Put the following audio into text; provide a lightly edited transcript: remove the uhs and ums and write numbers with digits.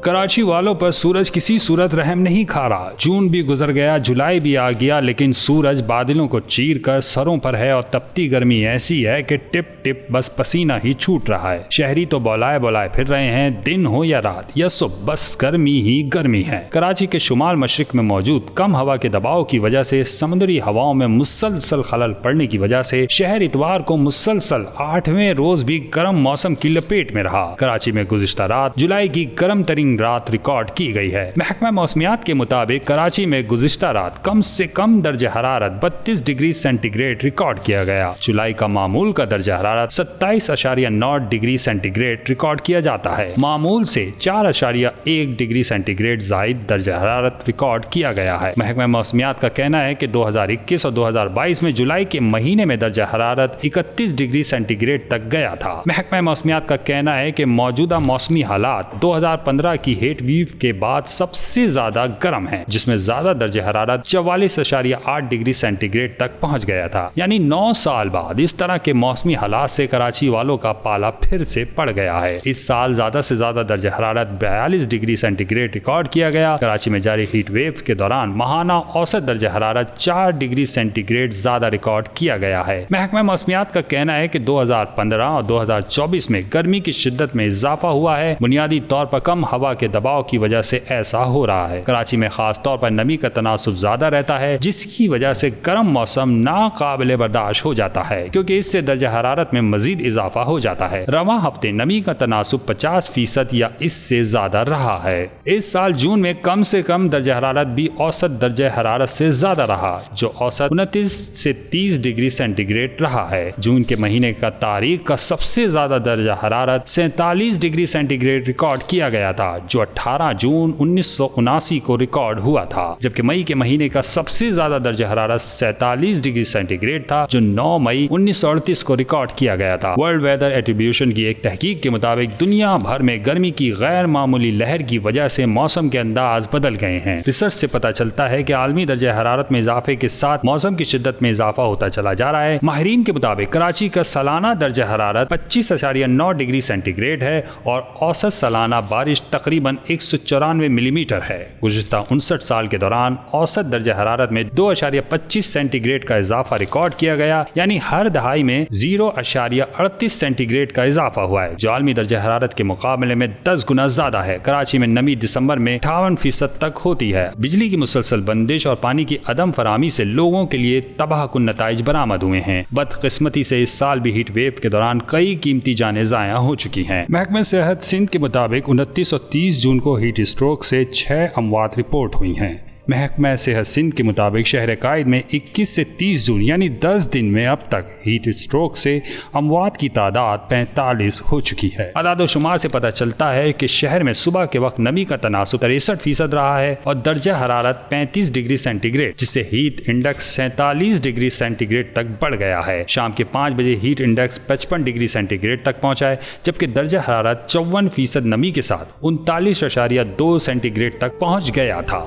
कराची वालों पर सूरज किसी सूरत रहम नहीं खा रहा। जून भी गुजर गया, जुलाई भी आ गया, लेकिन सूरज बादलों को चीर कर सरों पर है और तपती गर्मी ऐसी है कि टिप टिप बस पसीना ही छूट रहा है। शहरी तो बौलाए बौलाए फिर रहे हैं, दिन हो या रात या सुबह, बस गर्मी ही गर्मी है। कराची के शुमाल मशरिक में मौजूद कम हवा के दबाव की वजह से समुद्री हवाओं में मुसलसल खलल पड़ने की वजह से शहर इतवार को मुसलसल 8वें रोज भी गर्म मौसम की लपेट में रहा। कराची में गुज़िश्ता रात जुलाई की गर्म तरीन रात रिकॉर्ड की गई है। महकमा मौसमियात के मुताबिक कराची में गुज़िश्ता रात कम से कम दर्जे हरारत 32 डिग्री सेंटीग्रेड रिकॉर्ड किया गया। जुलाई का मामूल का दर्जा हरारत 27.9 डिग्री सेंटीग्रेड रिकॉर्ड किया जाता है। मामूल से 4.1 डिग्री सेंटीग्रेड जायद दर्जा हरारत रिकॉर्ड किया गया है। महकमा मौसमियात का कहना है कि 2021 और 2022 में जुलाई के महीने में दर्जा हरारत 31 डिग्री सेंटीग्रेड तक गया था। महकमा मौसमियात का कहना है कि मौजूदा मौसमी हालात 2015 की हेट वेव के बाद सबसे ज्यादा गर्म है, जिसमें ज्यादा दर्जे हरारत 44.8 डिग्री सेंटीग्रेड तक पहुंच गया था। यानी 9 साल बाद इस तरह के मौसमी हालात से कराची वालों का पाला फिर से पड़ गया है। इस साल ज्यादा से ज्यादा दर्जे हरारत 42 डिग्री सेंटीग्रेड रिकॉर्ड किया गया। कराची में जारी हीट वेव के दौरान माहाना औसत दर्जे हरारत 4 डिग्री सेंटीग्रेड ज्यादा रिकॉर्ड किया गया है। महकमा मौसमियात का कहना है कि 2015 और 2024 में गर्मी की शिद्दत में इजाफा हुआ है। बुनियादी तौर पर कम हवा के दबाव की वजह से ऐसा हो रहा है। कराची में खास तौर पर नमी का तनासुब ज्यादा रहता है, जिसकी वजह से गर्म मौसम नाकाबिले बर्दाश्त हो जाता है, क्योंकि इससे दर्जा हरारत में मजीद इजाफा हो जाता है। रवां हफ्ते नमी का तनासुब 50% या इससे ज्यादा रहा है। इस साल जून में कम से कम दर्जा हरारत भी औसत दर्जा हरारत से ज्यादा रहा, जो औसत 29 से 30 डिग्री सेंटीग्रेड रहा है। जून के महीने का तारीख का सबसे ज्यादा दर्जा हरारत 47 डिग्री सेंटीग्रेड रिकॉर्ड किया गया था, जो 18 जून 1979 को रिकॉर्ड हुआ था। जबकि मई के महीने का सबसे ज्यादा दर्जा हरारत 47 डिग्री सेंटीग्रेड था, जो 9 मई 1938 को रिकॉर्ड किया गया था। वर्ल्ड वेदर एट्रीब्यूशन की एक तहकीक के मुताबिक दुनिया भर में गर्मी की गैर मामूली लहर की वजह से मौसम के अंदाज बदल गए हैं। रिसर्च से पता चलता है कि आलमी दर्जा हरारत में इजाफे के साथ मौसम की शिद्दत में इजाफा होता चला जा रहा है। माहिरीन के मुताबिक कराची का सालाना दर्जा हरारत 25.9 डिग्री सेंटीग्रेड है और औसत सालाना बारिश तकरीबन 194 मिलीमीटर है। गुज़िश्ता 59 साल के दौरान औसत दर्जा हरारत में 2.25 सेंटीग्रेड का इजाफा रिकॉर्ड किया गया, यानी हर दहाई में 0.38 सेंटीग्रेड का इजाफा हुआ है, जो आलमी दर्जा हरारत के मुकाबले में 10 गुना ज्यादा है। कराची में नमी दिसंबर में 58% तक होती है। बिजली की मुसलसल बंदिश और पानी की अदम फराहमी से लोगों के लिए तबाहकुन नताइज बरामद हुए हैं। बदकिस्मती से इस साल भी हीट वेव के दौरान कई कीमती जानें ज़ाया हो चुकी हैं। महकमे सेहत सिंध के मुताबिक 29 और 30 जून को हीट स्ट्रोक से 6 अमवात रिपोर्ट हुई हैं। महकमा सेहत सिंध के मुताबिक शहर कायद में 21 से 30 जून यानी 10 दिन में अब तक हीट स्ट्रोक से अमवात की तादाद 45 हो चुकी है। अदाद शुमार से पता चलता है कि शहर में सुबह के वक्त नमी का तनासुब 63% रहा है और दर्जा हरारत 35 डिग्री सेंटीग्रेड, जिससे हीट इंडेक्स 47 डिग्री सेंटीग्रेड तक बढ़ गया है। शाम के 5 बजे हीट इंडेक्स 55 डिग्री सेंटीग्रेड तक पहुंचा है, जबकि दर्जा हरारत 54% नमी के साथ 39.2 सेंटीग्रेड तक पहुंच गया था।